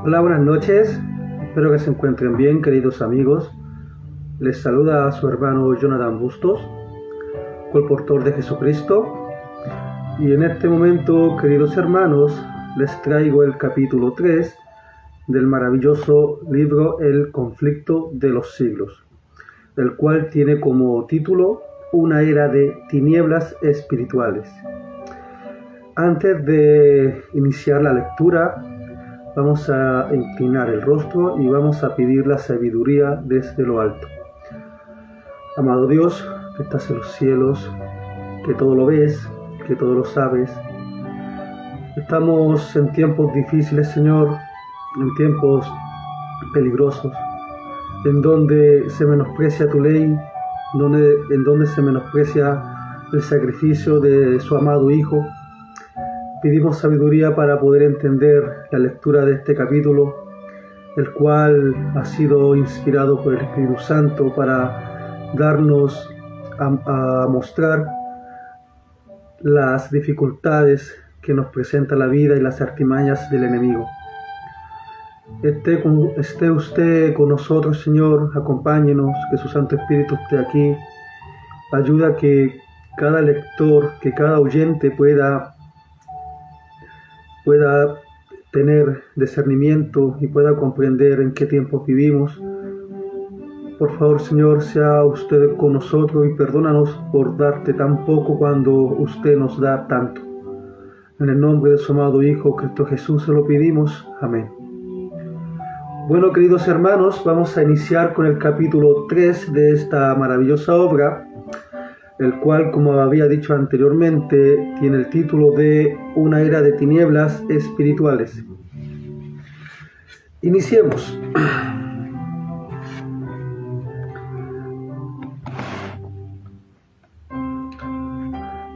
Hola, buenas noches. Espero que se encuentren bien, queridos amigos. Les saluda a su hermano Jonathan Bustos, colportor de Jesucristo. Y en este momento, queridos hermanos, les traigo el capítulo 3 del maravilloso libro El conflicto de los siglos, el cual tiene como título Una era de tinieblas espirituales. Antes de iniciar la lectura, vamos a inclinar el rostro y vamos a pedir la sabiduría desde lo alto. Amado Dios, que estás en los cielos, que todo lo ves, que todo lo sabes. Estamos en tiempos difíciles, Señor, en tiempos peligrosos, en donde se menosprecia tu ley, en donde se menosprecia el sacrificio de su amado Hijo. Pedimos sabiduría para poder entender la lectura de este capítulo, el cual ha sido inspirado por el Espíritu Santo para darnos a mostrar las dificultades que nos presenta la vida y las artimañas del enemigo. Esté usted con nosotros, Señor, acompáñenos, que su Santo Espíritu esté aquí. Ayuda a que cada lector, que cada oyente pueda tener discernimiento y pueda comprender en qué tiempo vivimos. Por favor, Señor, sea usted con nosotros y perdónanos por darte tan poco cuando usted nos da tanto. En el nombre de su amado Hijo, Cristo Jesús, se lo pedimos. Amén. Bueno, queridos hermanos, vamos a iniciar con el capítulo 3 de esta maravillosa obra, el cual, como había dicho anteriormente, tiene el título de Una era de tinieblas espirituales. Iniciemos.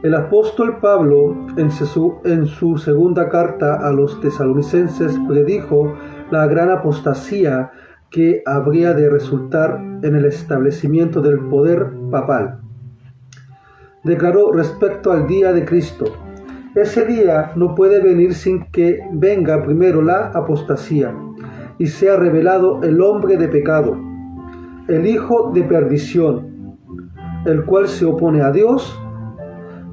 El apóstol Pablo, en su segunda carta a los tesalonicenses, predijo la gran apostasía que habría de resultar en el establecimiento del poder papal. Declaró respecto al día de Cristo: ese día no puede venir sin que venga primero la apostasía y sea revelado el hombre de pecado, el hijo de perdición, el cual se opone a Dios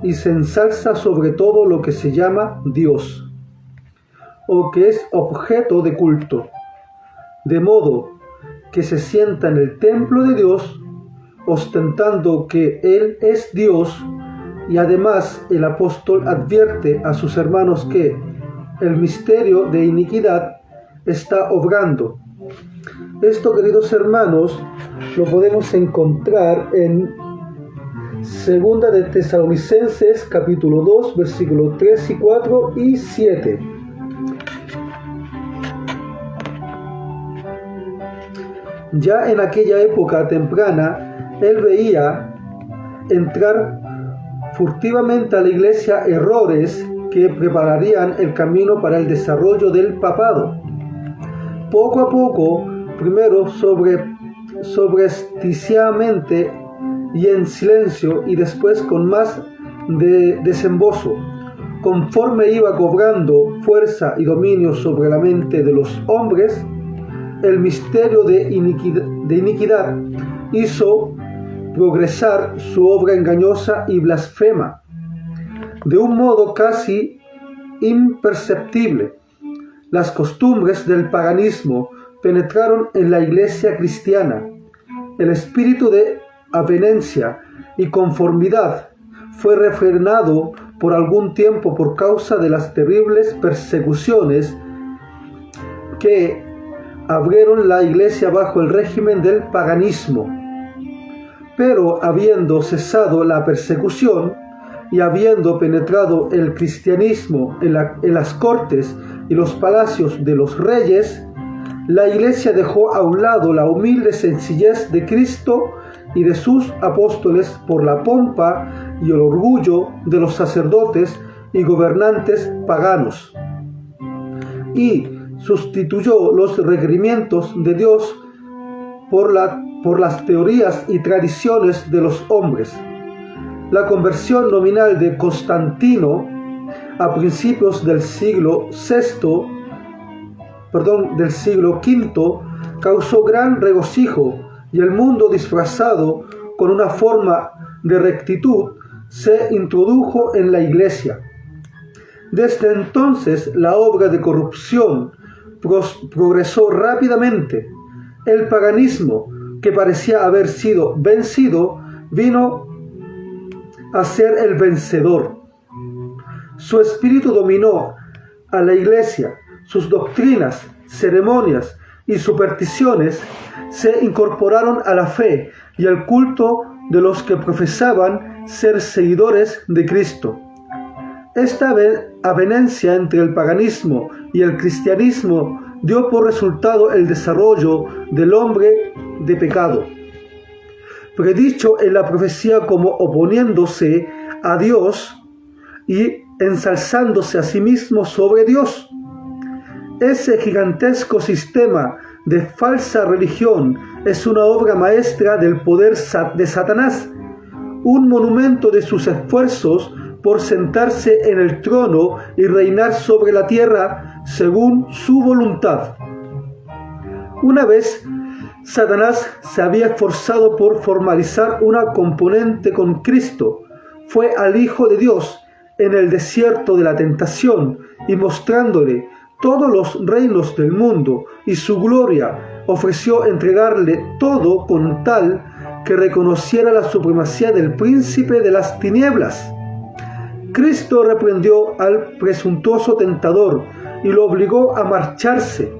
y se ensalza sobre todo lo que se llama Dios, o que es objeto de culto, de modo que se sienta en el templo de Dios, ostentando que Él es Dios. Y además el apóstol advierte a sus hermanos que el misterio de iniquidad está obrando. Esto, queridos hermanos, lo podemos encontrar en 2 de Tesalonicenses, capítulo 2, versículos 3 y 4 y 7. Ya en aquella época temprana, él veía entrar furtivamente a la iglesia errores que prepararían el camino para el desarrollo del papado. Poco a poco, primero sobresticiamente y en silencio, y después con más de desembozo, conforme iba cobrando fuerza y dominio sobre la mente de los hombres, el misterio de iniquidad hizo progresar su obra engañosa y blasfema, de un modo casi imperceptible. Las costumbres del paganismo penetraron en la iglesia cristiana. El espíritu de avenencia y conformidad fue refrenado por algún tiempo por causa de las terribles persecuciones que abrieron la iglesia bajo el régimen del paganismo. Pero habiendo cesado la persecución y habiendo penetrado el cristianismo en las cortes y los palacios de los reyes, la iglesia dejó a un lado la humilde sencillez de Cristo y de sus apóstoles por la pompa y el orgullo de los sacerdotes y gobernantes paganos, y sustituyó los requerimientos de Dios por las teorías y tradiciones de los hombres. La conversión nominal de Constantino a principios del siglo VI del siglo V causó gran regocijo, y el mundo, disfrazado con una forma de rectitud, se introdujo en la Iglesia. Desde entonces la obra de corrupción progresó rápidamente. El paganismo, que parecía haber sido vencido, vino a ser el vencedor. Su espíritu dominó a la Iglesia. Sus doctrinas, ceremonias y supersticiones se incorporaron a la fe y al culto de los que profesaban ser seguidores de Cristo. Esta avenencia entre el paganismo y el cristianismo dio por resultado el desarrollo del hombre de pecado, predicho en la profecía como oponiéndose a Dios y ensalzándose a sí mismo sobre Dios. Ese gigantesco sistema de falsa religión es una obra maestra del poder de Satanás, un monumento de sus esfuerzos por sentarse en el trono y reinar sobre la tierra según su voluntad. Una vez Satanás se había esforzado por formalizar una componente con Cristo. Fue al Hijo de Dios en el desierto de la tentación y mostrándole todos los reinos del mundo y su gloria, ofreció entregarle todo con tal que reconociera la supremacía del príncipe de las tinieblas. Cristo reprendió al presuntuoso tentador y lo obligó a marcharse,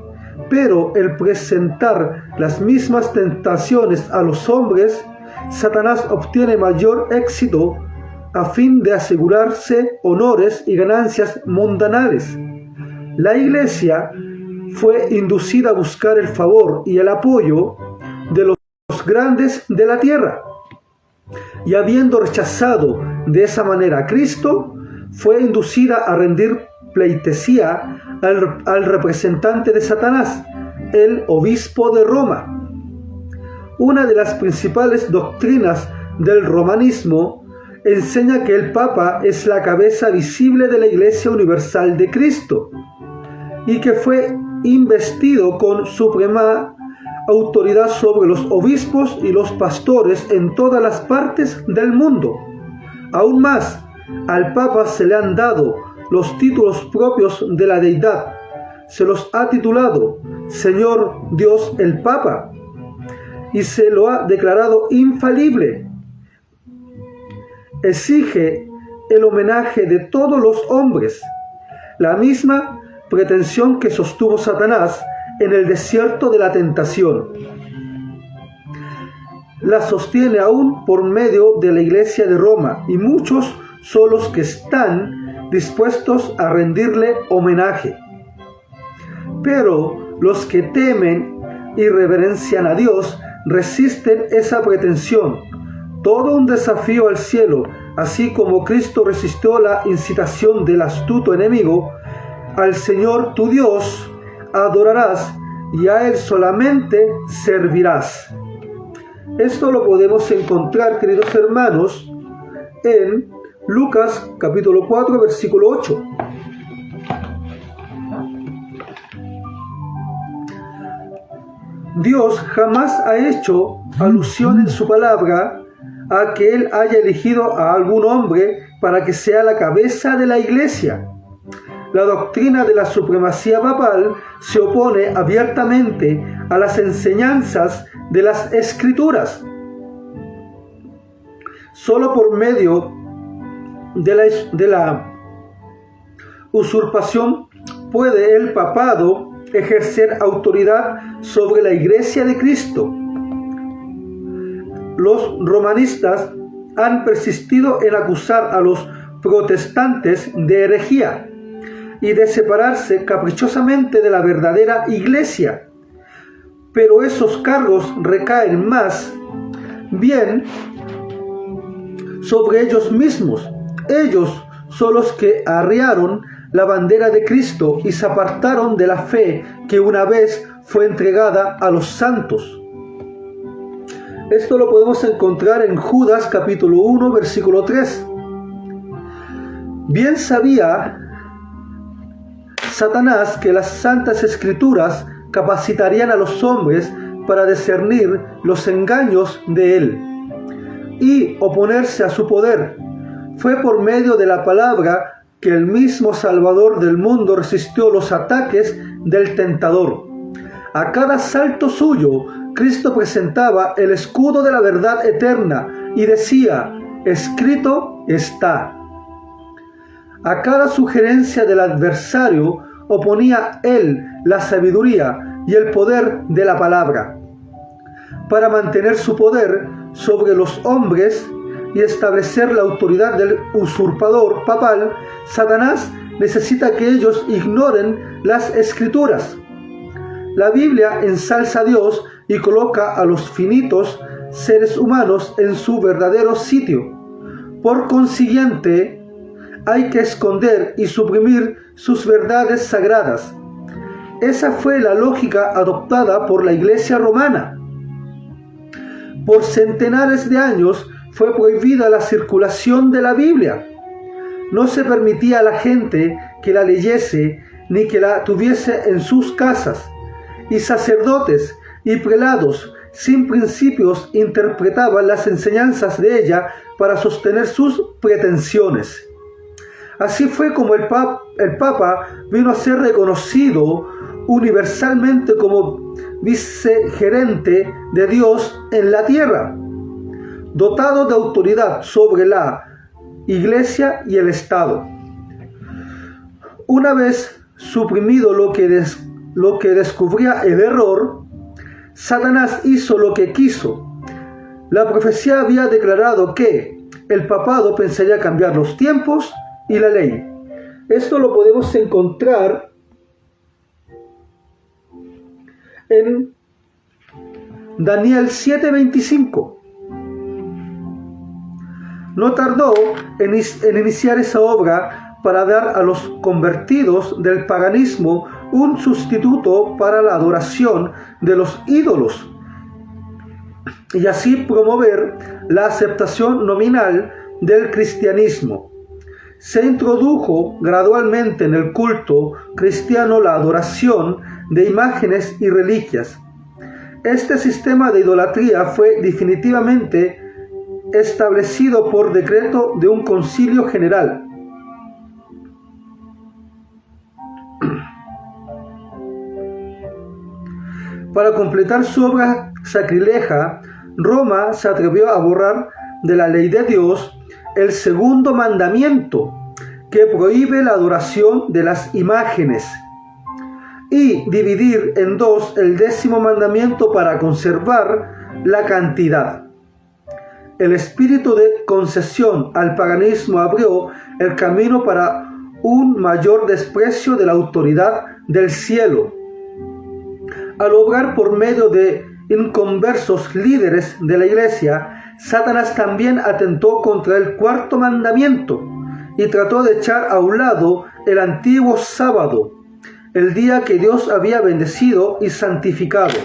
pero el presentar las mismas tentaciones a los hombres, Satanás obtiene mayor éxito a fin de asegurarse honores y ganancias mundanales. La Iglesia fue inducida a buscar el favor y el apoyo de los grandes de la tierra, y habiendo rechazado de esa manera a Cristo, fue inducida a rendir pleitesía al representante de Satanás, el obispo de Roma. Una de las principales doctrinas del romanismo enseña que el Papa es la cabeza visible de la Iglesia Universal de Cristo y que fue investido con suprema autoridad sobre los obispos y los pastores en todas las partes del mundo. Aún más, al Papa se le han dado los títulos propios de la deidad. Se los ha titulado Señor Dios el Papa y se lo ha declarado infalible. Exige el homenaje de todos los hombres, la misma pretensión que sostuvo Satanás en el desierto de la tentación. La sostiene aún por medio de la Iglesia de Roma, y muchos son los que están dispuestos a rendirle homenaje. Pero los que temen y reverencian a Dios resisten esa pretensión. Todo un desafío al cielo, así como Cristo resistió la incitación del astuto enemigo. Al Señor tu Dios adorarás y a Él solamente servirás. Esto lo podemos encontrar, queridos hermanos, en Lucas capítulo 4, versículo 8. Dios jamás ha hecho alusión en su palabra a que Él haya elegido a algún hombre para que sea la cabeza de la Iglesia. La doctrina de la supremacía papal se opone abiertamente a las enseñanzas de las Escrituras. Solo por medio de la usurpación puede el papado ejercer autoridad sobre la Iglesia de Cristo. Los romanistas han persistido en acusar a los protestantes de herejía y de separarse caprichosamente de la verdadera Iglesia, pero esos cargos recaen más bien sobre ellos mismos. Ellos son los que arriaron la bandera de Cristo y se apartaron de la fe que una vez fue entregada a los santos. Esto lo podemos encontrar en Judas capítulo 1, versículo 3. Bien sabía Satanás que las Santas Escrituras capacitarían a los hombres para discernir los engaños de él y oponerse a su poder. Fue por medio de la palabra que el mismo Salvador del mundo resistió los ataques del tentador. A cada salto suyo, Cristo presentaba el escudo de la verdad eterna y decía: escrito está. A cada sugerencia del adversario oponía él la sabiduría y el poder de la palabra. Para mantener su poder sobre los hombres y establecer la autoridad del usurpador papal, Satanás necesita que ellos ignoren las Escrituras. La Biblia ensalza a Dios y coloca a los finitos seres humanos en su verdadero sitio. Por consiguiente, hay que esconder y suprimir sus verdades sagradas. Esa fue la lógica adoptada por la Iglesia romana. Por centenares de años fue prohibida la circulación de la Biblia. No se permitía a la gente que la leyese ni que la tuviese en sus casas, y sacerdotes y prelados sin principios interpretaban las enseñanzas de ella para sostener sus pretensiones. Así fue como el Papa vino a ser reconocido universalmente como vicegerente de Dios en la tierra, dotado de autoridad sobre la Iglesia y el Estado. Una vez suprimido lo que descubría el error, Satanás hizo lo que quiso. La profecía había declarado que el papado pensaría cambiar los tiempos y la ley. Esto lo podemos encontrar en Daniel 7:25. No tardó en iniciar esa obra para dar a los convertidos del paganismo un sustituto para la adoración de los ídolos y así promover la aceptación nominal del cristianismo. Se introdujo gradualmente en el culto cristiano la adoración de imágenes y reliquias. Este sistema de idolatría fue definitivamente establecido por decreto de un concilio general. Para completar su obra sacrilega, Roma se atrevió a borrar de la ley de Dios el segundo mandamiento, que prohíbe la adoración de las imágenes, y dividir en dos el 10º mandamiento para conservar la cantidad. El espíritu de concesión al paganismo abrió el camino para un mayor desprecio de la autoridad del cielo. Al obrar por medio de inconversos líderes de la Iglesia, Satanás también atentó contra el 4º mandamiento y trató de echar a un lado el antiguo sábado, el día que Dios había bendecido y santificado.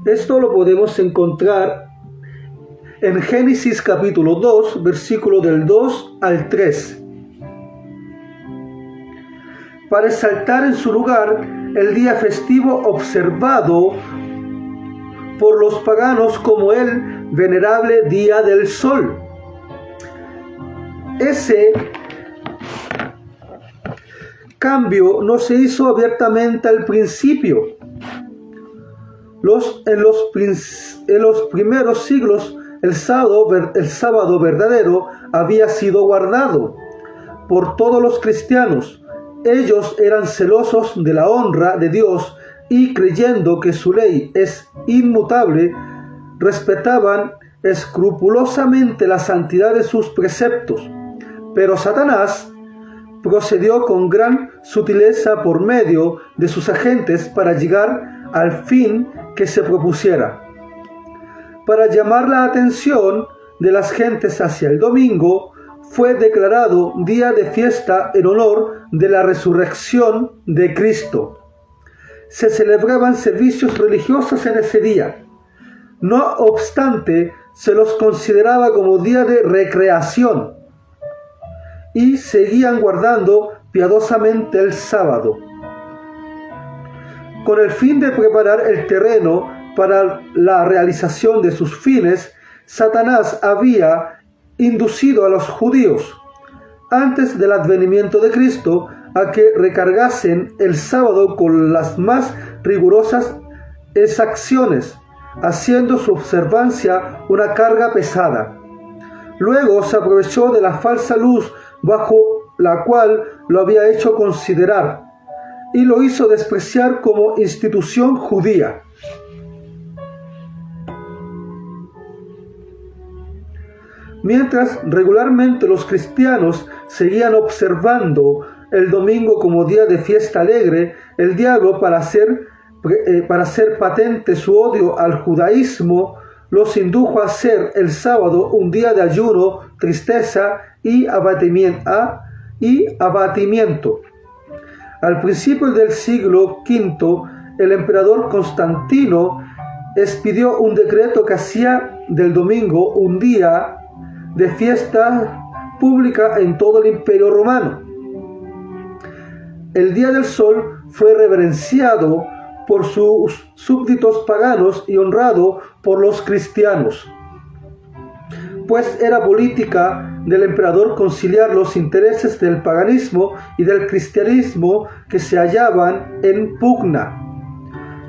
Esto lo podemos encontrar en Génesis capítulo 2, versículo del 2 al 3. Para exaltar en su lugar el día festivo observado por los paganos como el venerable día del sol. Ese cambio no se hizo abiertamente al principio. En los primeros siglos el sábado verdadero había sido guardado por todos los cristianos. Ellos eran celosos de la honra de Dios y, creyendo que su ley es inmutable, respetaban escrupulosamente la santidad de sus preceptos. Pero Satanás procedió con gran sutileza por medio de sus agentes para llegar al fin que se propusiera. Para llamar la atención de las gentes hacia el domingo, fue declarado día de fiesta en honor de la resurrección de Cristo. Se celebraban servicios religiosos en ese día. No obstante, se los consideraba como día de recreación y seguían guardando piadosamente el sábado. Con el fin de preparar el terreno para la realización de sus fines, Satanás había inducido a los judíos, antes del advenimiento de Cristo, a que recargasen el sábado con las más rigurosas exacciones, haciendo su observancia una carga pesada. Luego se aprovechó de la falsa luz bajo la cual lo había hecho considerar, y lo hizo despreciar como institución judía. Mientras regularmente los cristianos seguían observando el domingo como día de fiesta alegre, el diablo, para hacer patente su odio al judaísmo, los indujo a hacer el sábado un día de ayuno, tristeza y abatimiento. Al principio del siglo V, el emperador Constantino expidió un decreto que hacía del domingo un día de fiesta pública en todo el Imperio Romano. El Día del Sol fue reverenciado por sus súbditos paganos y honrado por los cristianos, pues era política del emperador conciliar los intereses del paganismo y del cristianismo que se hallaban en pugna.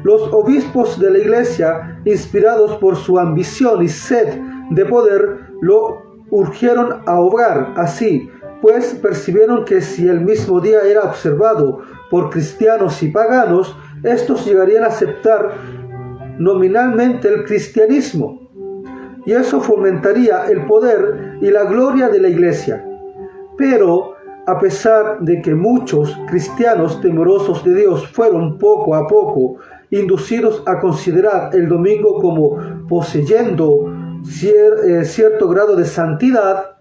Los obispos de la Iglesia, inspirados por su ambición y sed de poder, lo urgieron a obrar así, pues percibieron que si el mismo día era observado por cristianos y paganos, estos llegarían a aceptar nominalmente el cristianismo, y eso fomentaría el poder y la gloria de la Iglesia. Pero, a pesar de que muchos cristianos temerosos de Dios fueron poco a poco inducidos a considerar el domingo como poseyendo cierto grado de santidad,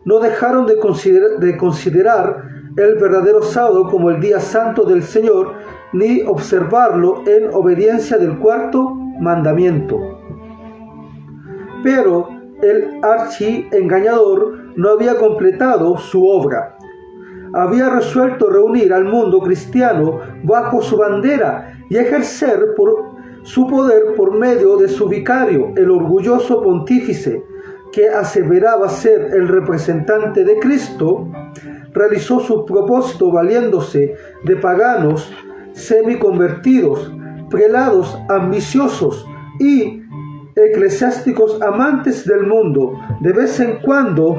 no dejaron de considerar el verdadero sábado como el día santo del Señor, ni observarlo en obediencia del cuarto mandamiento. Pero el archiengañador no había completado su obra. Había resuelto reunir al mundo cristiano bajo su bandera y ejercer su poder por medio de su vicario, el orgulloso pontífice, que aseveraba ser el representante de Cristo. Realizó su propósito valiéndose de paganos semiconvertidos, prelados ambiciosos y eclesiásticos amantes del mundo. De vez en cuando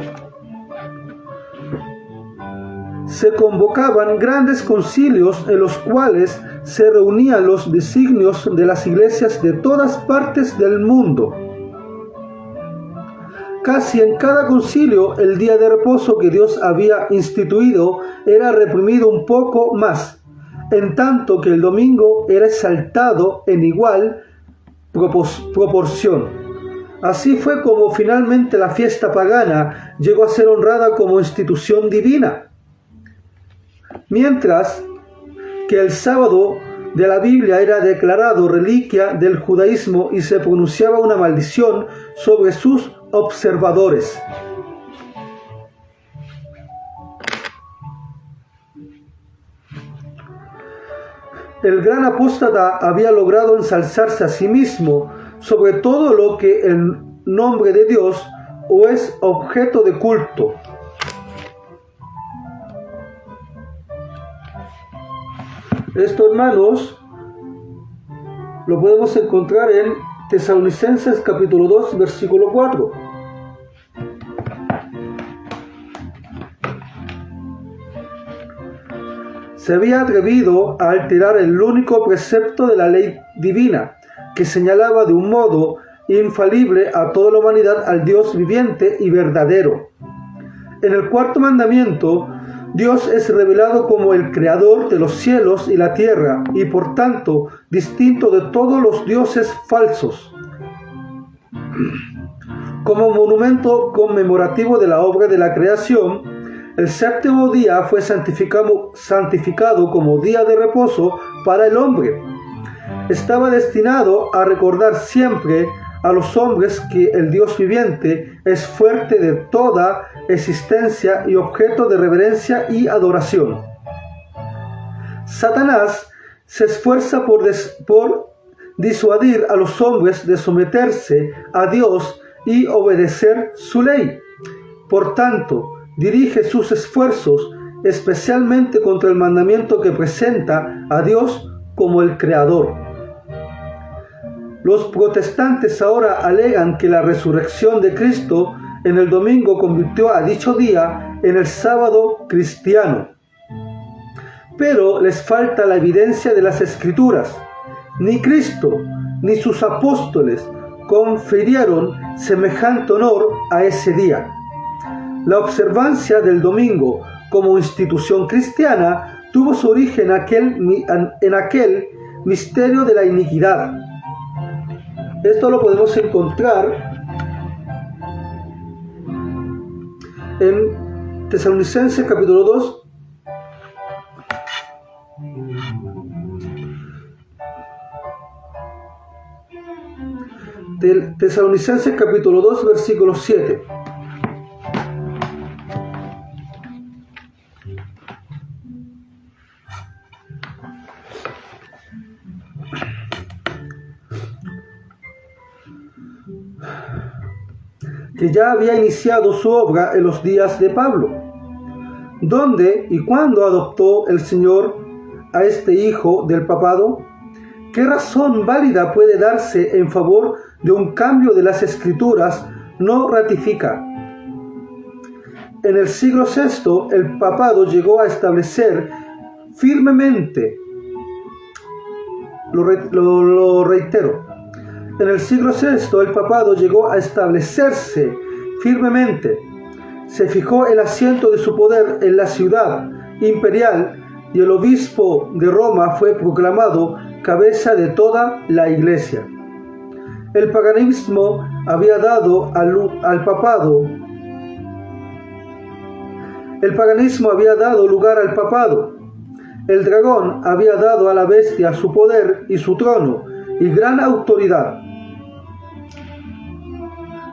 se convocaban grandes concilios en los cuales se reunían los designios de las iglesias de todas partes del mundo. Casi en cada concilio el día de reposo que Dios había instituido era reprimido un poco más, en tanto que el domingo era exaltado en igual proporción. Así fue como finalmente la fiesta pagana llegó a ser honrada como institución divina, mientras que el sábado de la Biblia era declarado reliquia del judaísmo y se pronunciaba una maldición sobre sus observadores. El gran apóstata había logrado ensalzarse a sí mismo sobre todo lo que el nombre de Dios o es objeto de culto. Esto, hermanos, lo podemos encontrar en Tesalonicenses capítulo 2, versículo 4. Se había atrevido a alterar el único precepto de la ley divina, que señalaba de un modo infalible a toda la humanidad al Dios viviente y verdadero. En el cuarto mandamiento, Dios es revelado como el creador de los cielos y la tierra, y por tanto distinto de todos los dioses falsos. Como monumento conmemorativo de la obra de la creación, el séptimo día fue santificado como día de reposo para el hombre. Estaba destinado a recordar siempre a los hombres que el Dios viviente es fuente de toda existencia y objeto de reverencia y adoración. Satanás se esfuerza por disuadir a los hombres de someterse a Dios y obedecer su ley. Por tanto, dirige sus esfuerzos especialmente contra el mandamiento que presenta a Dios como el Creador. Los protestantes ahora alegan que la resurrección de Cristo en el domingo convirtió a dicho día en el sábado cristiano. Pero les falta la evidencia de las Escrituras. Ni Cristo ni sus apóstoles confirieron semejante honor a ese día. La observancia del domingo como institución cristiana tuvo su origen en aquel misterio de la iniquidad. Esto lo podemos encontrar en Tesalonicenses capítulo 2, Tesalonicenses capítulo 2, versículo 7. Que ya había iniciado su obra en los días de Pablo. ¿Dónde y cuándo adoptó el Señor a este hijo del papado? ¿Qué razón válida puede darse en favor de un cambio de las Escrituras no ratifica? En el siglo VI, el papado llegó a establecer firmemente, lo reitero, en el siglo VI el papado llegó a establecerse firmemente. Se fijó el asiento de su poder en la ciudad imperial y el obispo de Roma fue proclamado cabeza de toda la Iglesia. El paganismo había dado al papado. El paganismo había dado lugar al papado. El dragón había dado a la bestia su poder y su trono y gran autoridad.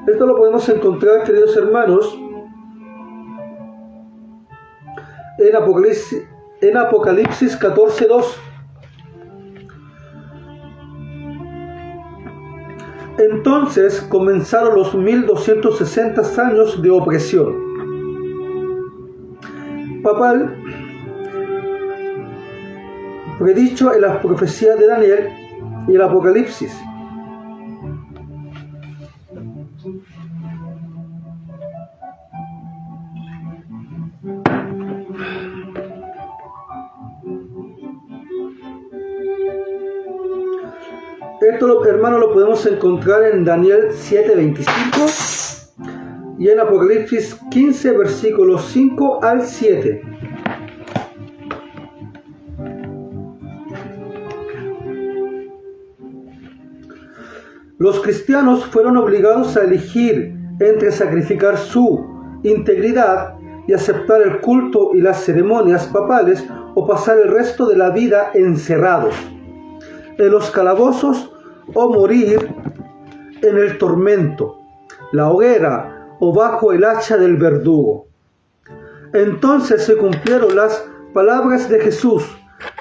Esto lo podemos encontrar, queridos hermanos, en Apocalipsis 14:2. Entonces comenzaron los 1260 años de opresión papal, predicho en las profecías de Daniel y el Apocalipsis. Esto, hermanos, lo podemos encontrar en Daniel 7:25 y en Apocalipsis 15, versículos 5 al 7. Los cristianos fueron obligados a elegir entre sacrificar su integridad y aceptar el culto y las ceremonias papales o pasar el resto de la vida encerrados en los calabozos o morir en el tormento, la hoguera o bajo el hacha del verdugo. Entonces se cumplieron las palabras de Jesús: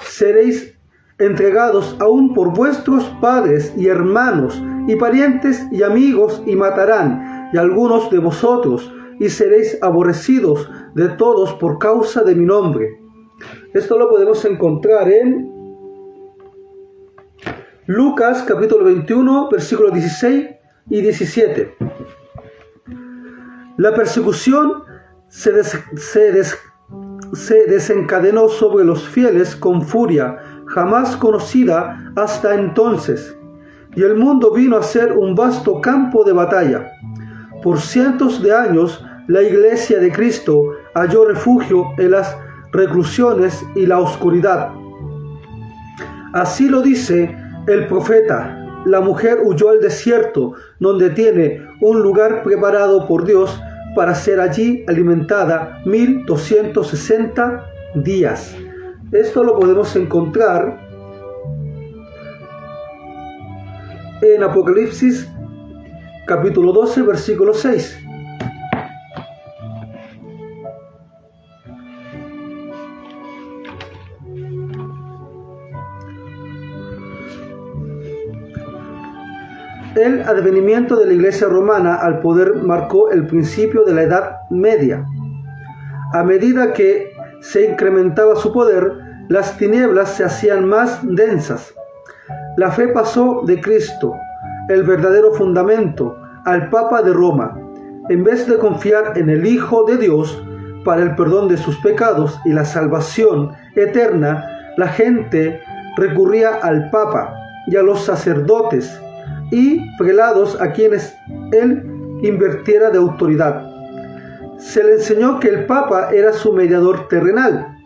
seréis entregados aún por vuestros padres y hermanos y parientes y amigos, y matarán y algunos de vosotros, y seréis aborrecidos de todos por causa de mi nombre. Esto lo podemos encontrar en Lucas capítulo 21, versículos 16 y 17. La persecución se desencadenó sobre los fieles con furia jamás conocida hasta entonces, y el mundo vino a ser un vasto campo de batalla. Por cientos de años la Iglesia de Cristo halló refugio en las reclusiones y la oscuridad. Así lo dice el profeta: la mujer huyó al desierto, donde tiene un lugar preparado por Dios para ser allí alimentada 1260 días. Esto lo podemos encontrar en Apocalipsis capítulo 12, versículo 6. El advenimiento de la Iglesia romana al poder marcó el principio de la Edad Media. A medida que se incrementaba su poder, las tinieblas se hacían más densas. La fe pasó de Cristo, el verdadero fundamento, al Papa de Roma. En vez de confiar en el Hijo de Dios para el perdón de sus pecados y la salvación eterna, la gente recurría al Papa y a los sacerdotes y prelados a quienes él invirtiera de autoridad. Se le enseñó que el Papa era su mediador terrenal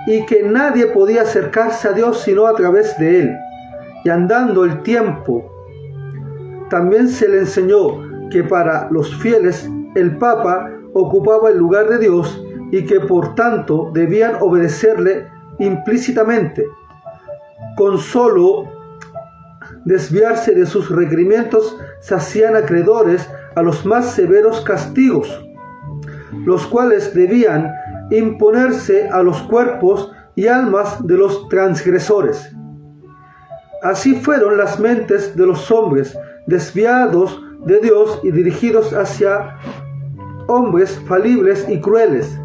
y que nadie podía acercarse a Dios sino a través de él. Y andando el tiempo, también se le enseñó que para los fieles el Papa ocupaba el lugar de Dios y que por tanto debían obedecerle implícitamente. Con solo desviarse de sus requerimientos se hacían acreedores a los más severos castigos, los cuales debían imponerse a los cuerpos y almas de los transgresores. Así fueron las mentes de los hombres desviados de Dios y dirigidos hacia hombres falibles y crueles,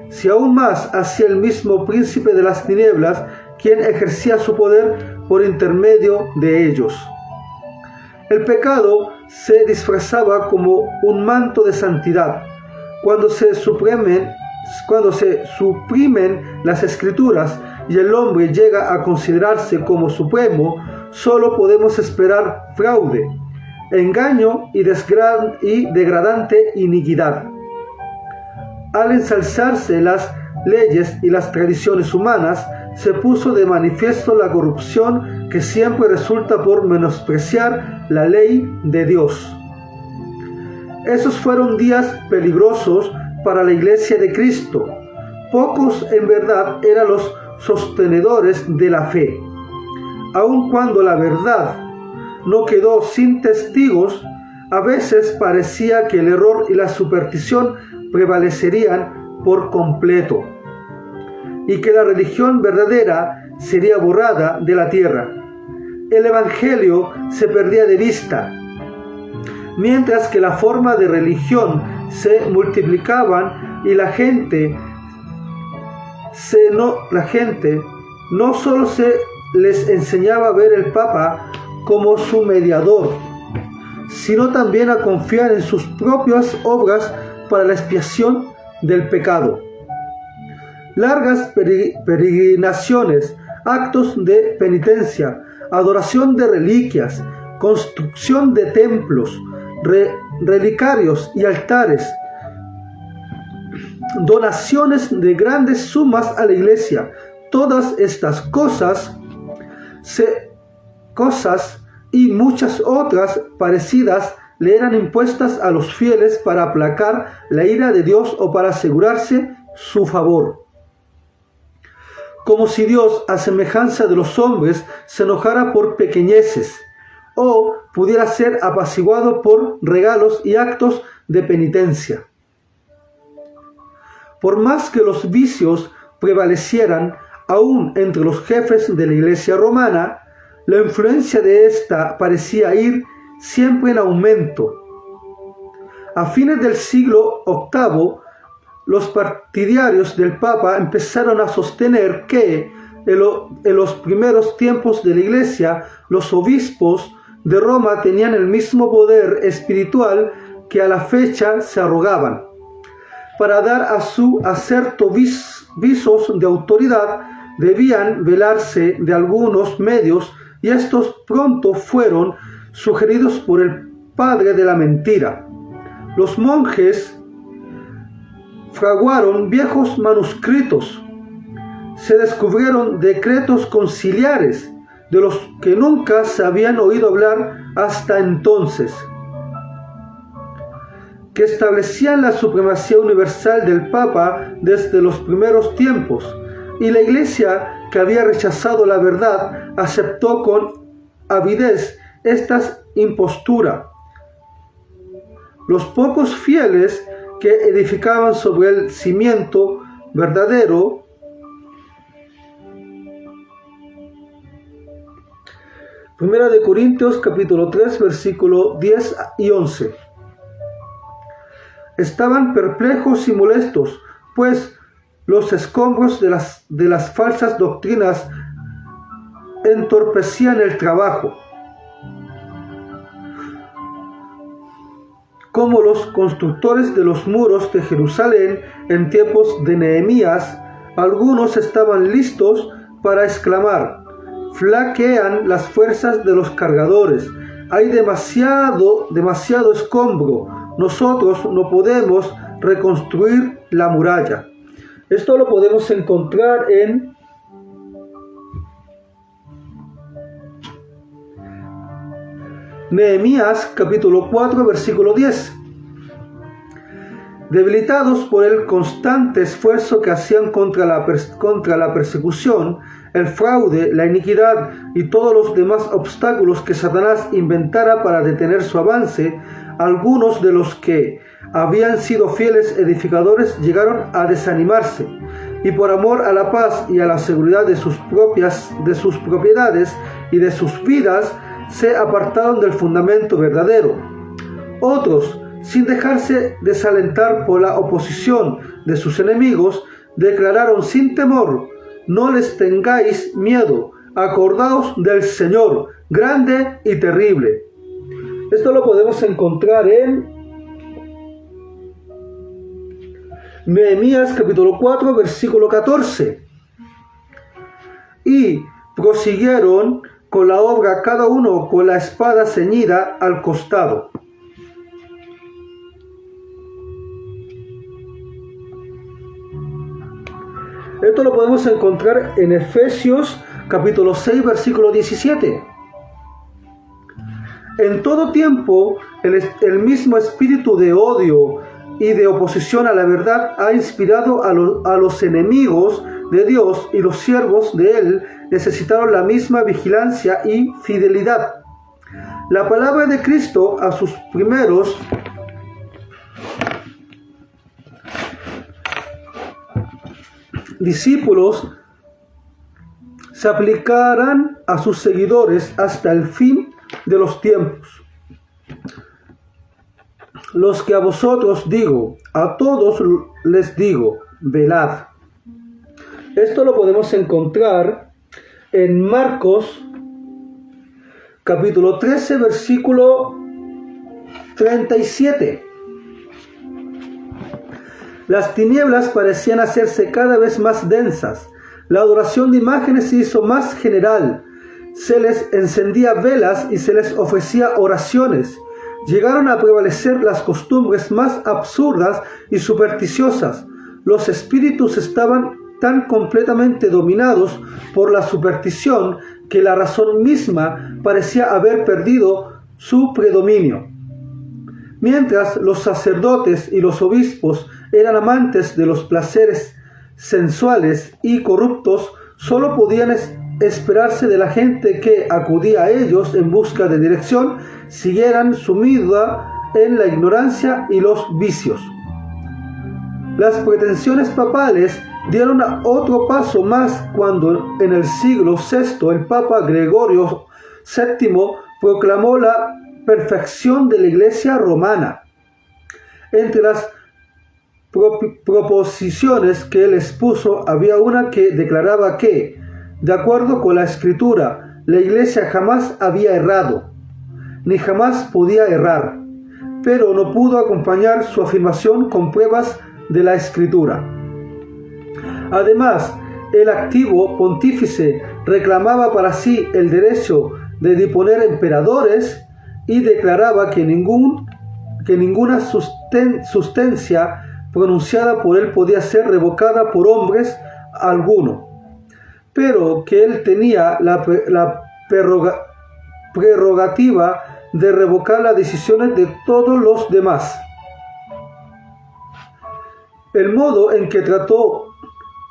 si aún más hacia el mismo príncipe de las tinieblas, quien ejercía su poder por intermedio de ellos. El pecado se disfrazaba como un manto de santidad. Cuando se suprimen las escrituras y el hombre llega a considerarse como supremo, solo podemos esperar fraude, engaño y degradante iniquidad. Al ensalzarse las leyes y las tradiciones humanas, se puso de manifiesto la corrupción que siempre resulta por menospreciar la ley de Dios. Esos fueron días peligrosos para la Iglesia de Cristo. Pocos en verdad eran los sostenedores de la fe. Aun cuando la verdad no quedó sin testigos, a veces parecía que el error y la superstición prevalecerían por completo y que la religión verdadera sería borrada de la tierra. El Evangelio se perdía de vista, mientras que la forma de religión se multiplicaban y la gente no solo se les enseñaba a ver el Papa como su mediador, sino también a confiar en sus propias obras para la expiación del pecado. Largas peregrinaciones, actos de penitencia, adoración de reliquias, construcción de templos, relicarios y altares, donaciones de grandes sumas a la Iglesia. Todas estas cosas y muchas otras parecidas le eran impuestas a los fieles para aplacar la ira de Dios o para asegurarse su favor. Como si Dios, a semejanza de los hombres, se enojara por pequeñeces, o pudiera ser apaciguado por regalos y actos de penitencia. Por más que los vicios prevalecieran aún entre los jefes de la Iglesia romana, la influencia de ésta parecía ir siempre en aumento. A fines del siglo VIII, los partidarios del Papa empezaron a sostener que en los primeros tiempos de la Iglesia, los obispos de Roma tenían el mismo poder espiritual que a la fecha se arrogaban. Para dar a su acerto visos de autoridad, debían velarse de algunos medios, y estos pronto fueron sugeridos por el padre de la mentira. Los monjes fraguaron viejos manuscritos, se descubrieron decretos conciliares de los que nunca se habían oído hablar hasta entonces, que establecían la supremacía universal del Papa desde los primeros tiempos, y la Iglesia, que había rechazado la verdad, aceptó con avidez esta impostura. Los pocos fieles que edificaban sobre el cimiento verdadero Primera de Corintios capítulo 3 versículo 10 y 11. Estaban perplejos y molestos, pues los escombros de las falsas doctrinas entorpecían el trabajo. Como los constructores de los muros de Jerusalén en tiempos de Nehemías, algunos estaban listos para exclamar: flaquean las fuerzas de los cargadores, hay demasiado escombro, nosotros no podemos reconstruir la muralla. Esto lo podemos encontrar en Nehemías capítulo 4 versículo 10. Debilitados por el constante esfuerzo que hacían contra la persecución, el fraude, la iniquidad y todos los demás obstáculos que Satanás inventara para detener su avance, algunos de los que habían sido fieles edificadores llegaron a desanimarse, y por amor a la paz y a la seguridad de sus propiedades y de sus vidas, se apartaron del fundamento verdadero. Otros, sin dejarse desalentar por la oposición de sus enemigos, declararon sin temor: no les tengáis miedo, acordaos del Señor, grande y terrible. Esto lo podemos encontrar en Nehemías capítulo 4 versículo 14. Y prosiguieron con la obra, cada uno con la espada ceñida al costado. Esto lo podemos encontrar en Efesios capítulo 6 versículo 17. En todo tiempo, el mismo espíritu de odio y de oposición a la verdad ha inspirado a los enemigos de Dios, y los siervos de Él necesitaron la misma vigilancia y fidelidad. La palabra de Cristo a sus primeros discípulos se aplicarán a sus seguidores hasta el fin de los tiempos. Los que a vosotros digo, a todos les digo, velad. Esto lo podemos encontrar en Marcos capítulo 13 versículo 37. Las tinieblas parecían hacerse cada vez más densas. La adoración de imágenes se hizo más general. Se les encendía velas y se les ofrecía oraciones. Llegaron a prevalecer las costumbres más absurdas y supersticiosas. Los espíritus estaban tan completamente dominados por la superstición que la razón misma parecía haber perdido su predominio. Mientras los sacerdotes y los obispos eran amantes de los placeres sensuales y corruptos, solo podían esperarse de la gente que acudía a ellos en busca de dirección, siguieran sumida en la ignorancia y los vicios. Las pretensiones papales dieron otro paso más cuando en el siglo VI el Papa Gregorio VII proclamó la perfección de la Iglesia romana. Entre las proposiciones que él expuso había una que declaraba que, de acuerdo con la Escritura, la Iglesia jamás había errado, ni jamás podía errar, pero no pudo acompañar su afirmación con pruebas de la Escritura. Además, el activo pontífice reclamaba para sí el derecho de disponer emperadores y declaraba que ninguna sustancia pronunciada por él podía ser revocada por hombres alguno, pero que él tenía la prerrogativa de revocar las decisiones de todos los demás. El modo en que trató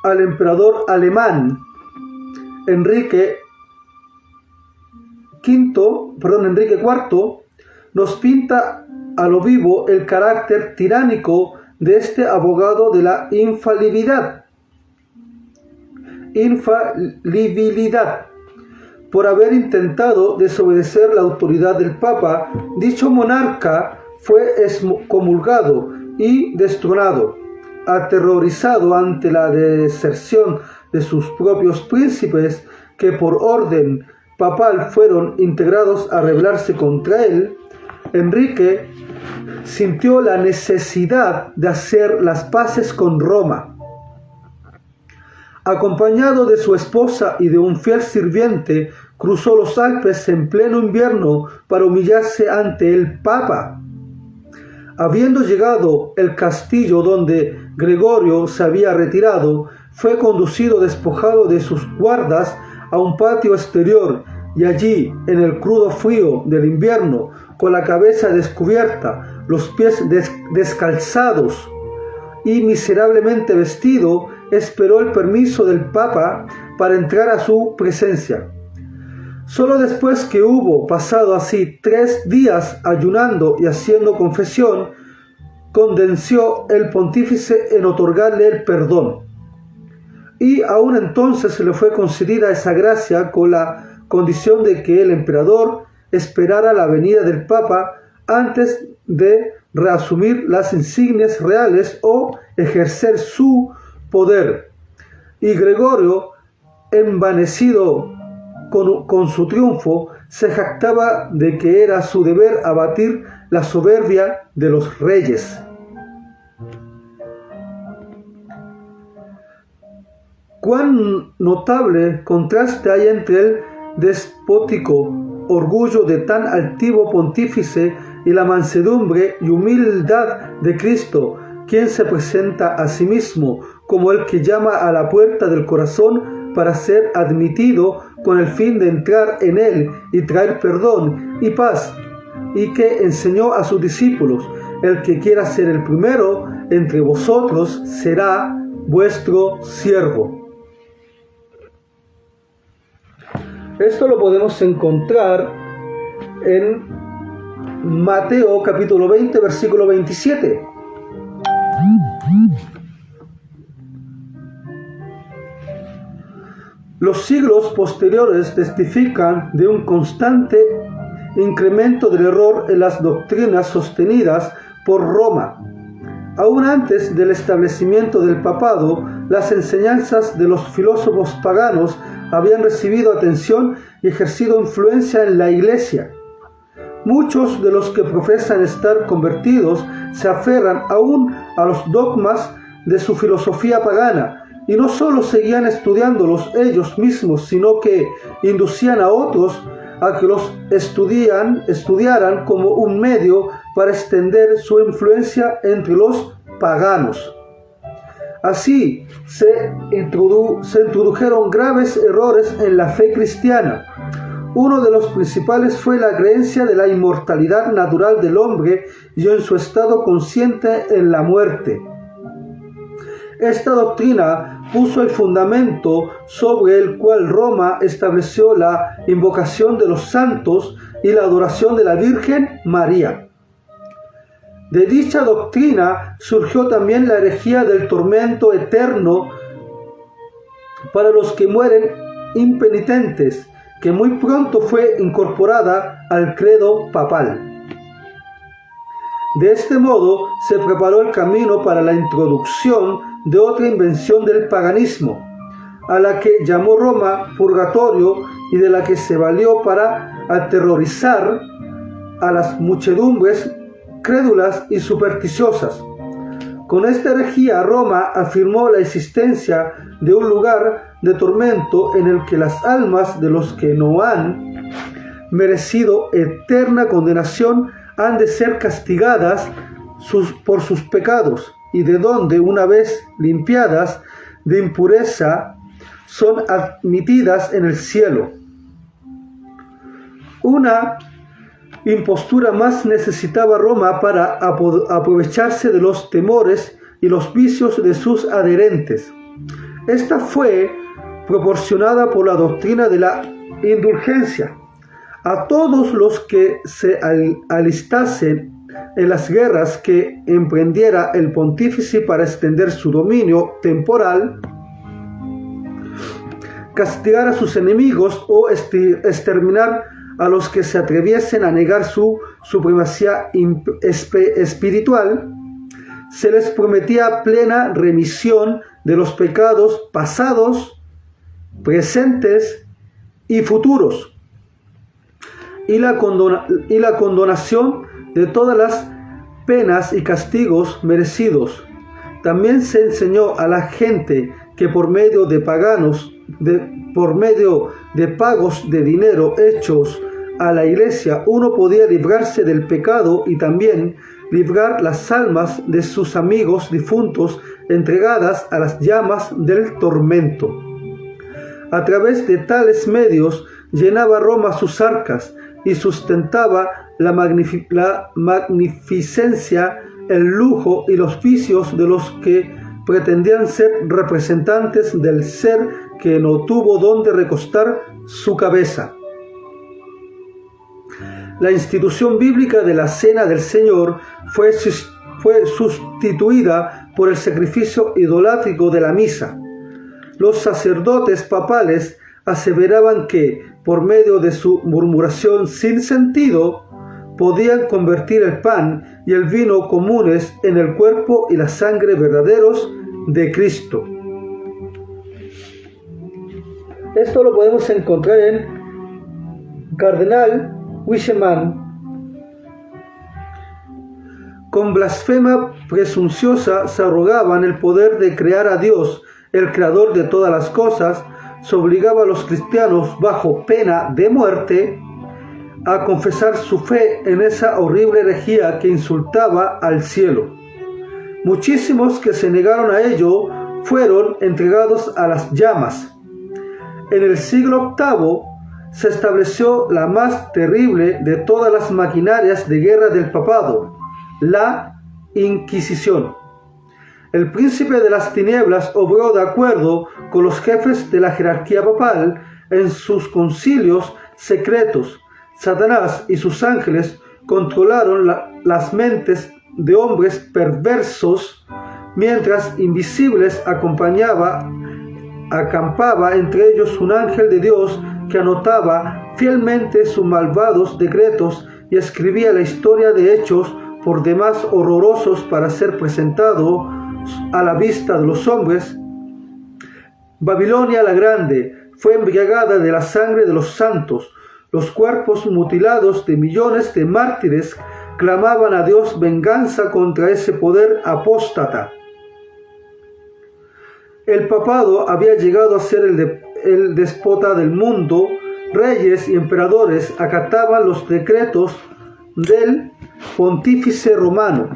al emperador alemán Enrique IV nos pinta a lo vivo el carácter tiránico de este abogado de la infalibilidad. por haber intentado desobedecer la autoridad del Papa, dicho monarca fue excomulgado y destronado. Aterrorizado ante la deserción de sus propios príncipes, que por orden papal fueron integrados a rebelarse contra él, Enrique sintió la necesidad de hacer las paces con Roma. Acompañado de su esposa y de un fiel sirviente, cruzó los Alpes en pleno invierno para humillarse ante el Papa. Habiendo llegado al castillo donde Gregorio se había retirado, fue conducido despojado de sus guardas a un patio exterior, y allí, en el crudo frío del invierno, con la cabeza descubierta, los pies descalzados y miserablemente vestido, esperó el permiso del Papa para entrar a su presencia. Solo después que hubo pasado así 3 días ayunando y haciendo confesión, convenció el pontífice en otorgarle el perdón. Y aún entonces se le fue concedida esa gracia con la condición de que el emperador esperara la venida del Papa antes de reasumir las insignias reales o ejercer su poder. Y Gregorio, envanecido con su triunfo, se jactaba de que era su deber abatir la soberbia de los reyes. Cuán notable contraste hay entre el despótico orgullo de tan altivo pontífice y la mansedumbre y humildad de Cristo, quien se presenta a sí mismo como el que llama a la puerta del corazón para ser admitido con el fin de entrar en él y traer perdón y paz, y que enseñó a sus discípulos: el que quiera ser el primero entre vosotros será vuestro siervo. Esto lo podemos encontrar en Mateo capítulo 20, versículo 27. Los siglos posteriores testifican de un constante incremento del error en las doctrinas sostenidas por Roma. Aún antes del establecimiento del papado, las enseñanzas de los filósofos paganos habían recibido atención y ejercido influencia en la Iglesia. Muchos de los que profesan estar convertidos se aferran aún a los dogmas de su filosofía pagana, y no solo seguían estudiándolos ellos mismos, sino que inducían a otros a que los estudiaran como un medio para extender su influencia entre los paganos. Así se introdujeron graves errores en la fe cristiana. Uno de los principales fue la creencia de la inmortalidad natural del hombre y en su estado consciente en la muerte. Esta doctrina puso el fundamento sobre el cual Roma estableció la invocación de los santos y la adoración de la Virgen María. De dicha doctrina surgió también la herejía del tormento eterno para los que mueren impenitentes, que muy pronto fue incorporada al credo papal. De este modo se preparó el camino para la introducción de otra invención del paganismo, a la que llamó Roma purgatorio y de la que se valió para aterrorizar a las muchedumbres crédulas y supersticiosas. Con esta herejía, Roma afirmó la existencia de un lugar de tormento en el que las almas de los que no han merecido eterna condenación han de ser castigadas por sus pecados, y de donde, una vez limpiadas de impureza, son admitidas en el cielo. Una impostura más necesitaba Roma para aprovecharse de los temores y los vicios de sus adherentes. Esta fue proporcionada por la doctrina de la indulgencia. A todos los que se alistasen en las guerras que emprendiera el pontífice para extender su dominio temporal, castigar a sus enemigos o exterminar a los que se atreviesen a negar su supremacía espiritual. Se les prometía plena remisión de los pecados pasados, presentes y futuros, y la condonación de todas las penas y castigos merecidos. También se enseñó a la gente que por medio de pagos de dinero hechos a la iglesia, uno podía librarse del pecado y también librar las almas de sus amigos difuntos entregadas a las llamas del tormento. A través de tales medios llenaba Roma sus arcas y sustentaba la magnificencia, el lujo y los vicios de los que pretendían ser representantes del ser que no tuvo donde recostar su cabeza. La institución bíblica de la Cena del Señor fue sustituida por el sacrificio idolátrico de la misa. Los sacerdotes papales aseveraban que, por medio de su murmuración sin sentido, podían convertir el pan y el vino comunes en el cuerpo y la sangre verdaderos de Cristo. Esto lo podemos encontrar en Cardenal Wisseman. Con blasfema presunciosa se arrogaban el poder de crear a Dios, el creador de todas las cosas. Se obligaba a los cristianos, bajo pena de muerte, a confesar su fe en esa horrible herejía que insultaba al cielo. Muchísimos que se negaron a ello fueron entregados a las llamas. En el siglo VIII se estableció la más terrible de todas las maquinarias de guerra del papado, la Inquisición. El príncipe de las tinieblas obró de acuerdo con los jefes de la jerarquía papal en sus concilios secretos. Satanás y sus ángeles controlaron las mentes de hombres perversos, mientras invisibles acampaba entre ellos un ángel de Dios que anotaba fielmente sus malvados decretos y escribía la historia de hechos por demás horrorosos para ser presentado a la vista de los hombres. Babilonia la Grande fue embriagada de la sangre de los santos. Los cuerpos mutilados de millones de mártires clamaban a Dios venganza contra ese poder apóstata. El papado había llegado a ser el déspota del mundo. Reyes y emperadores acataban los decretos del pontífice romano.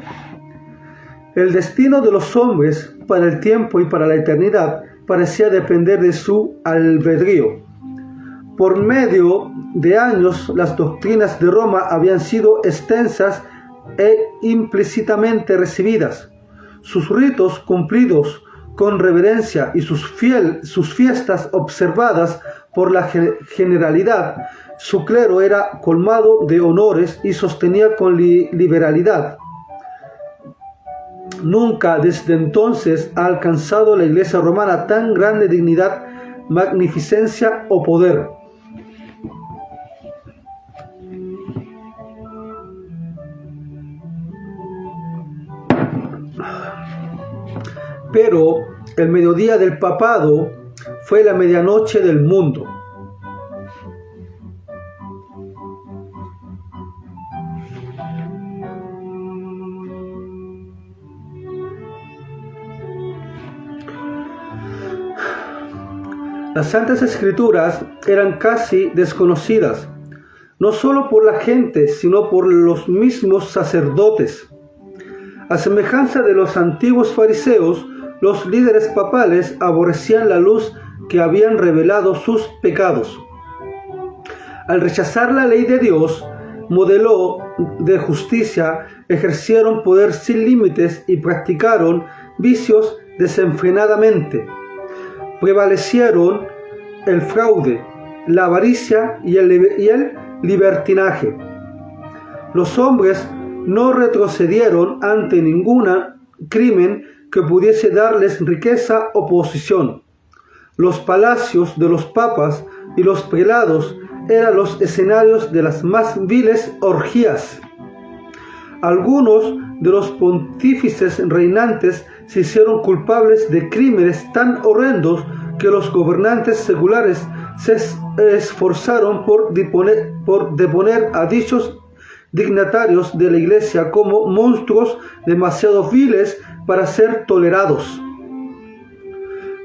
El destino de los hombres para el tiempo y para la eternidad parecía depender de su albedrío. Por medio de años, las doctrinas de Roma habían sido extensas e implícitamente recibidas. Sus ritos cumplidos con reverencia y sus fiestas observadas por la generalidad. Su clero era colmado de honores y sostenía con liberalidad. Nunca desde entonces ha alcanzado la Iglesia romana tan grande dignidad, magnificencia o poder. Pero el mediodía del papado fue la medianoche del mundo. Las Santas Escrituras eran casi desconocidas, no solo por la gente, sino por los mismos sacerdotes. A semejanza de los antiguos fariseos, los líderes papales aborrecían la luz que habían revelado sus pecados. Al rechazar la ley de Dios, modelo de justicia, ejercieron poder sin límites y practicaron vicios desenfrenadamente. Prevalecieron el fraude, la avaricia y el libertinaje. Los hombres no retrocedieron ante ningún crimen que pudiese darles riqueza o posición. Los palacios de los papas y los prelados eran los escenarios de las más viles orgías. Algunos de los pontífices reinantes se hicieron culpables de crímenes tan horrendos que los gobernantes seculares se esforzaron por deponer a dichos dignatarios de la Iglesia como monstruos demasiado viles para ser tolerados.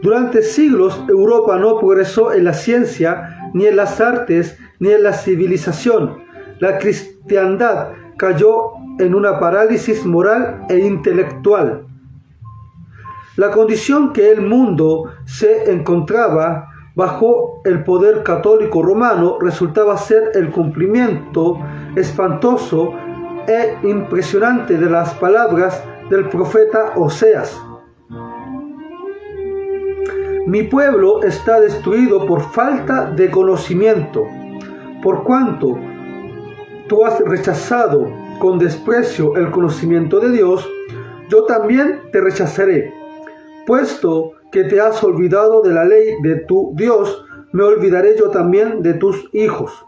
Durante siglos Europa no progresó en la ciencia, ni en las artes, ni en la civilización. La cristiandad cayó en una parálisis moral e intelectual. La condición que el mundo se encontraba bajo el poder católico romano resultaba ser el cumplimiento espantoso e impresionante de las palabras del profeta Oseas. Mi pueblo está destruido por falta de conocimiento. Por cuanto tú has rechazado con desprecio el conocimiento de Dios, yo también te rechazaré. Puesto que te has olvidado de la ley de tu Dios, me olvidaré yo también de tus hijos.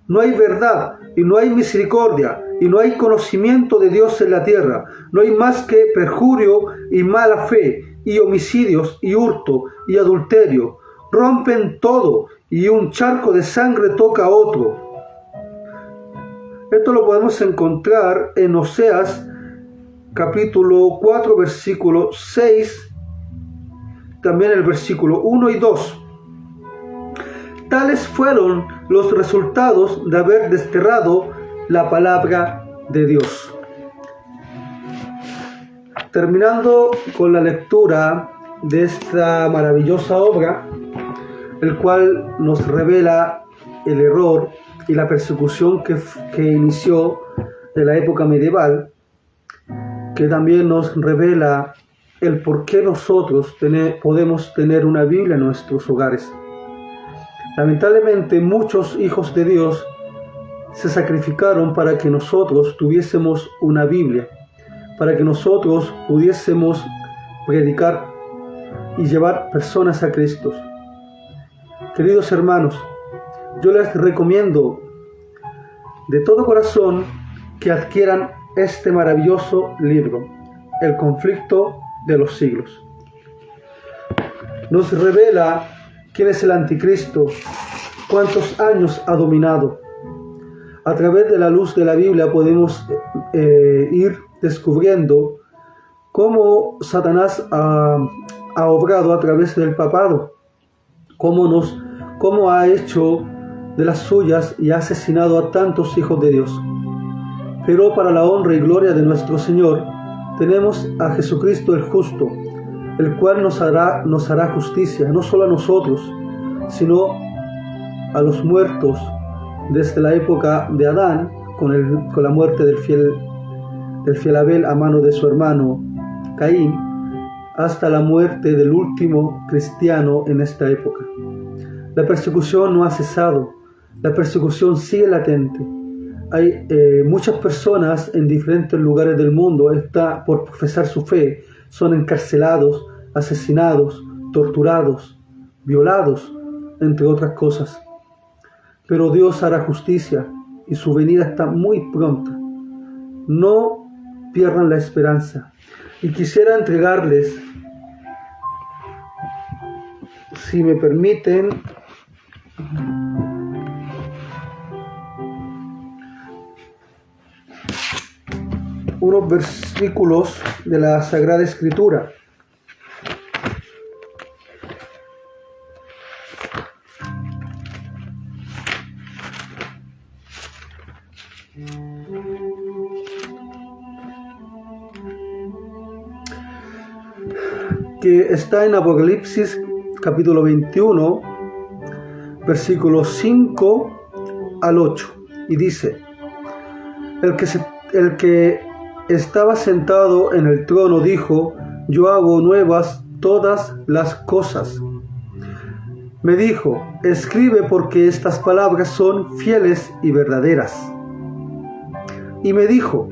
No hay verdad y no hay misericordia y no hay conocimiento de Dios en la tierra. No hay más que perjurio y mala fe y homicidios y hurto y adulterio. Rompen todo y un charco de sangre toca a otro. Esto lo podemos encontrar en Oseas capítulo 4 versículo 6, también el versículo 1 y 2. Tales fueron los resultados de haber desterrado la palabra de Dios. Terminando con la lectura de esta maravillosa obra, el cual nos revela el error y la persecución que inició en la época medieval, que también nos revela el por qué nosotros podemos tener una Biblia en nuestros hogares. Lamentablemente muchos hijos de Dios se sacrificaron para que nosotros tuviésemos una Biblia, para que nosotros pudiésemos predicar y llevar personas a Cristo. Queridos hermanos, yo les recomiendo de todo corazón que adquieran este maravilloso libro, El conflicto de los siglos. Nos revela quién es el anticristo, cuántos años ha dominado. A través de la luz de la Biblia podemos ir descubriendo cómo Satanás ha obrado a través del papado, cómo ha hecho de las suyas y ha asesinado a tantos hijos de Dios. Pero para la honra y gloria de nuestro Señor, tenemos a Jesucristo el justo, el cual nos hará justicia, no solo a nosotros, sino a los muertos desde la época de Adán, con la muerte del fiel Abel a mano de su hermano Caín, hasta la muerte del último cristiano en esta época. La persecución no ha cesado, la persecución sigue latente. Hay muchas personas en diferentes lugares del mundo, por profesar su fe, son encarcelados, asesinados, torturados, violados, entre otras cosas. Pero Dios hará justicia y su venida está muy pronta. No pierdan la esperanza. Y quisiera entregarles, si me permiten, unos versículos de la Sagrada Escritura. Que está en Apocalipsis capítulo 21, versículos 5 al 8, y dice: el que estaba sentado en el trono dijo: yo hago nuevas todas las cosas. Me dijo: escribe, porque estas palabras son fieles y verdaderas. Y me dijo: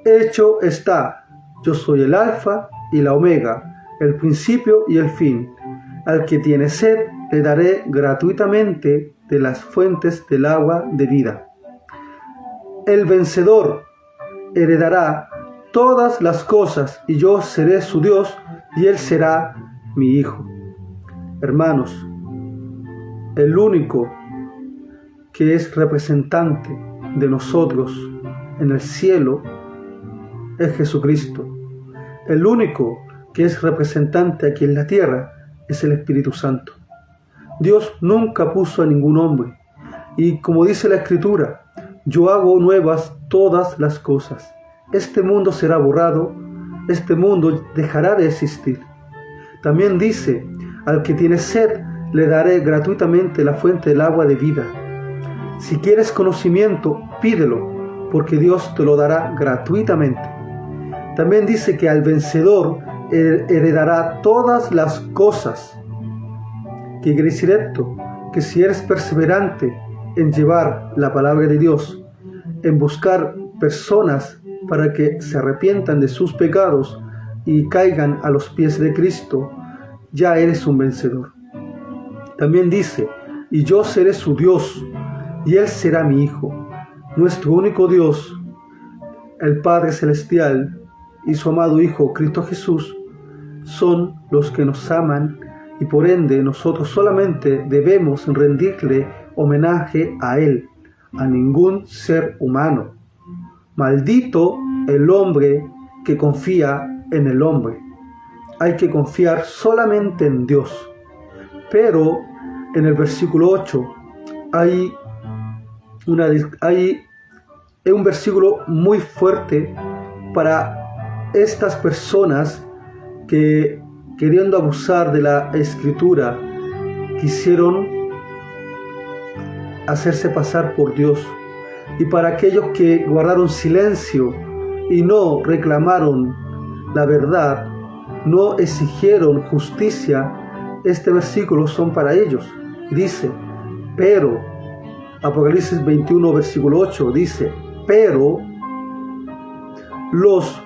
hecho está, yo soy el Alfa y la Omega, el principio y el fin. al que tiene sed le daré gratuitamente de las fuentes del agua de vida. El vencedor heredará todas las cosas, y yo seré su Dios, y él será mi hijo. Hermanos, el único que es representante de nosotros en el cielo es Jesucristo. El único que es representante aquí en la tierra es el Espíritu Santo. Dios nunca puso a ningún hombre, y como dice la Escritura, yo hago nuevas todas las cosas. Este mundo será borrado, este mundo dejará de existir. También dice, al que tiene sed le daré gratuitamente la fuente del agua de vida. Si quieres conocimiento, pídelo, porque Dios te lo dará gratuitamente. También dice que al vencedor heredará todas las cosas. ¿Qué quiere decir esto? Que si eres perseverante en llevar la palabra de Dios, en buscar personas para que se arrepientan de sus pecados y caigan a los pies de Cristo, ya eres un vencedor. También dice, y yo seré su Dios, y él será mi hijo. Nuestro único Dios, el Padre Celestial, y su amado Hijo, Cristo Jesús, son los que nos aman, y por ende nosotros solamente debemos rendirle homenaje a Él, a ningún ser humano. Maldito el hombre que confía en el hombre. Hay que confiar solamente en Dios. Pero en el versículo 8 hay un versículo muy fuerte para estas personas que, queriendo abusar de la Escritura, quisieron hacerse pasar por Dios. Y para aquellos que guardaron silencio y no reclamaron la verdad, no exigieron justicia, este versículo son para ellos. Dice, pero, Apocalipsis 21, versículo 8, dice, pero los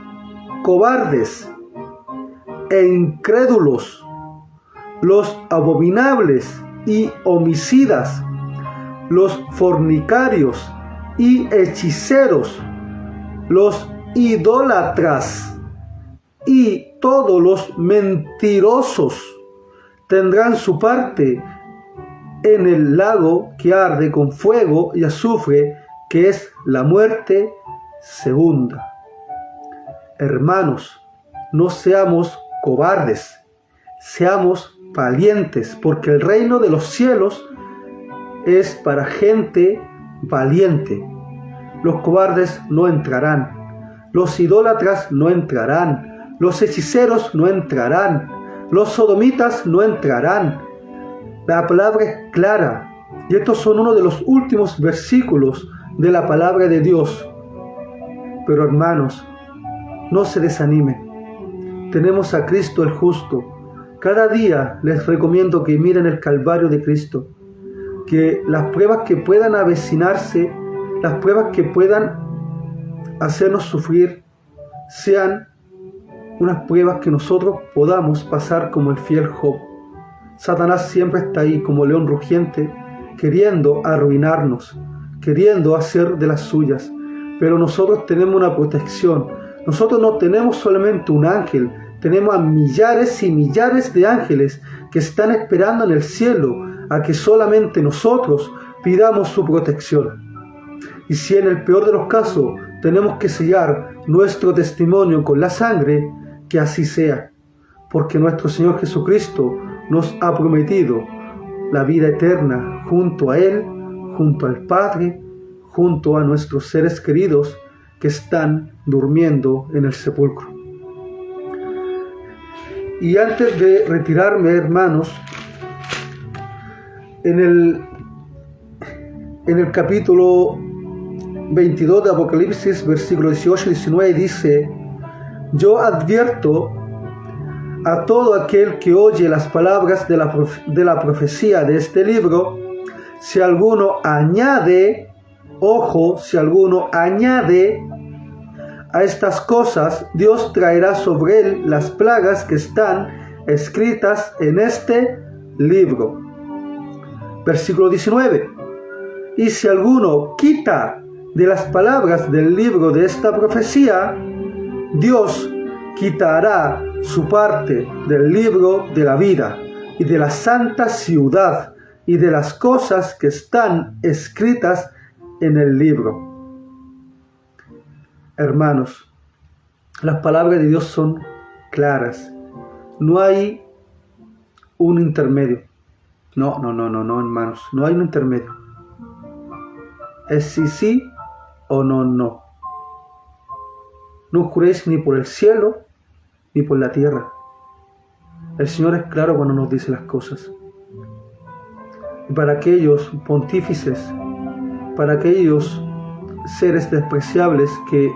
cobardes e incrédulos, los abominables y homicidas, los fornicarios y hechiceros, los idólatras y todos los mentirosos tendrán su parte en el lago que arde con fuego y azufre, que es la muerte segunda. Hermanos, no seamos cobardes, seamos valientes, porque el reino de los cielos es para gente valiente. Los cobardes no entrarán, los idólatras no entrarán, los hechiceros no entrarán, los sodomitas no entrarán. La palabra es clara, y estos son uno de los últimos versículos de la palabra de Dios. Pero hermanos, no se desanimen. Tenemos a Cristo el justo. Cada día les recomiendo que miren el Calvario de Cristo, que las pruebas que puedan avecinarse, las pruebas que puedan hacernos sufrir, sean unas pruebas que nosotros podamos pasar como el fiel Job. Satanás siempre está ahí como león rugiente, queriendo arruinarnos, queriendo hacer de las suyas. Pero nosotros tenemos una protección. Nosotros no tenemos solamente un ángel, tenemos a millares y millares de ángeles que están esperando en el cielo a que solamente nosotros pidamos su protección. Y si en el peor de los casos tenemos que sellar nuestro testimonio con la sangre, que así sea, porque nuestro Señor Jesucristo nos ha prometido la vida eterna junto a Él, junto al Padre, junto a nuestros seres queridos que están durmiendo en el sepulcro. Y antes de retirarme, hermanos, en el capítulo 22 de Apocalipsis, versículos 18 y 19 dice, yo advierto a todo aquel que oye las palabras de la profecía de este libro, si alguno añade, ojo, si alguno añade a estas cosas, Dios traerá sobre él las plagas que están escritas en este libro. Versículo 19. Y si alguno quita de las palabras del libro de esta profecía, Dios quitará su parte del libro de la vida y de la santa ciudad y de las cosas que están escritas en el libro. Hermanos, las palabras de Dios son claras. No hay un intermedio. No, hermanos. No hay un intermedio. Es sí o no. No juréis ni por el cielo ni por la tierra. El Señor es claro cuando nos dice las cosas. Y para aquellos pontífices, para aquellos seres despreciables que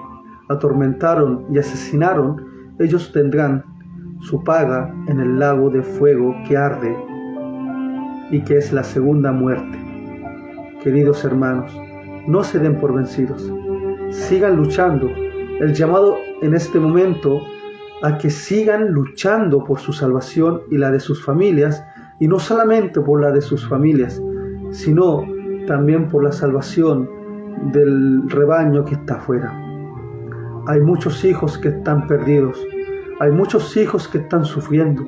atormentaron y asesinaron, ellos tendrán su paga en el lago de fuego que arde y que es la segunda muerte. Queridos hermanos, no se den por vencidos, sigan luchando. El llamado en este momento a que sigan luchando por su salvación y la de sus familias, y no solamente por la de sus familias, sino también por la salvación del rebaño que está afuera. Hay muchos hijos que están perdidos, hay muchos hijos que están sufriendo,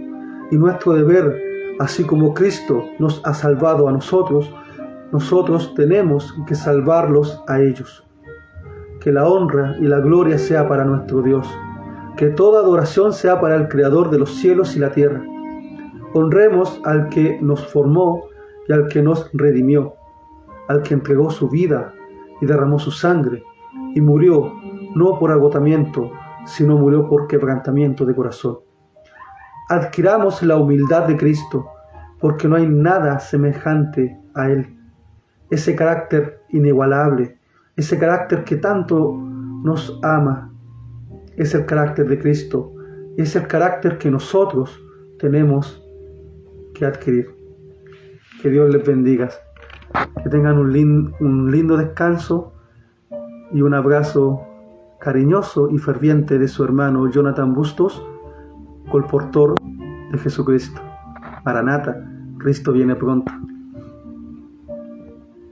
y nuestro deber, así como Cristo nos ha salvado a nosotros, nosotros tenemos que salvarlos a ellos. Que la honra y la gloria sea para nuestro Dios, que toda adoración sea para el Creador de los cielos y la tierra. Honremos al que nos formó y al que nos redimió, al que entregó su vida y derramó su sangre, y murió no por agotamiento, sino murió por quebrantamiento de corazón. Adquiramos la humildad de Cristo, porque no hay nada semejante a Él. Ese carácter inigualable, ese carácter que tanto nos ama, es el carácter de Cristo, y es el carácter que nosotros tenemos que adquirir. Que Dios les bendiga, que tengan un lindo descanso y un abrazo cariñoso y ferviente de su hermano Jonathan Bustos, colportor de Jesucristo. Maranata, Cristo viene pronto.